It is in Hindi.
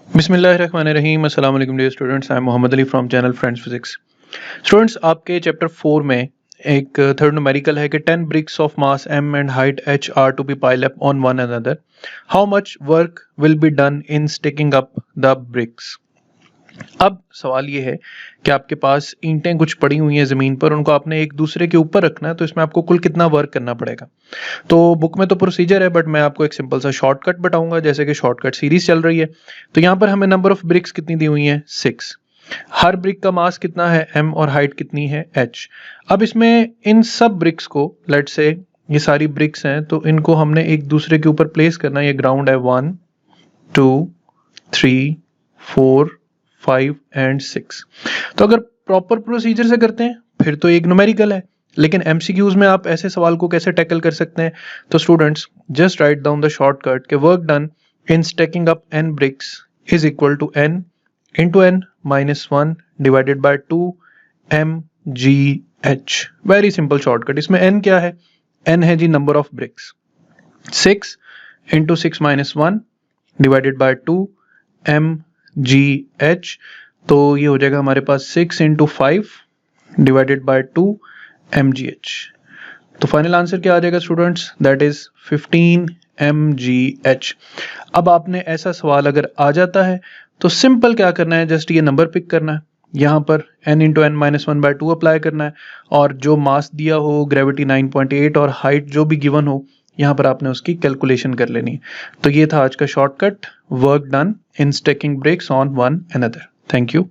बिस्मिल्लाहिर्रहमानिर्रहीम अस्सलाम वालेकुम dear students, I am Mohammad Ali from channel friends physics. Students, आपके चैप्टर 4 में एक थर्ड न्यूमेरिकल है कि 10 bricks of mass m and height h are to be piled up on one another. How much work will be done in sticking up the bricks? अब सवाल ये है कि आपके पास ईंटें कुछ पड़ी हुई हैं ज़मीन पर, उनको आपने एक दूसरे के ऊपर रखना है, तो इसमें आपको कुल कितना वर्क करना पड़ेगा। तो बुक में तो प्रोसीजर है, बट मैं आपको एक सिंपल सा शॉर्टकट बताऊंगा, जैसे कि शॉर्टकट सीरीज चल रही है। तो यहाँ पर हमें नंबर ऑफ ब्रिक्स कितनी दी हुई है, 6। हर ब्रिक का मास कितना है, m, और हाइट कितनी है, h। अब इसमें इन सब ब्रिक्स को, लेट्स से ये सारी ब्रिक्स हैं, तो इनको हमने एक दूसरे के ऊपर प्लेस करना है। ये ग्राउंड है 1 2 3 4 5 एंड 6। तो अगर प्रॉपर प्रोसीजर से करते हैं फिर तो एक न्यूमेरिकल है, लेकिन एमसीक्यूज में आप ऐसे सवाल को कैसे टैकल कर सकते हैं। तो students, just write down the shortcut के work done in stacking up n bricks is equal to n into n minus 1 divided by 2 mgh। Very simple shortcut. इसमें n क्या है, n है जी number of bricks. 6 into 6 minus 1 divided by 2 mgh। तो ये हो जाएगा हमारे पास 6 इंटू 5 डिवाइडेड बाय 2 mgh। तो फाइनल आंसर क्या आ जाएगा स्टूडेंट्स, दैट इज 15 mgh। अब आपने ऐसा सवाल अगर आ जाता है तो सिंपल क्या करना है, जस्ट ये नंबर पिक करना है, यहाँ पर n into n minus 1 by 2 apply करना है, और जो मास दिया हो ग्रेविटी 9.8 और हाइट जो भी गिवन हो, यहाँ पर आपने उसकी कैलकुलेशन कर लेनी है। तो ये था आज का shortcut, work done in stacking bricks on one another. Thank you.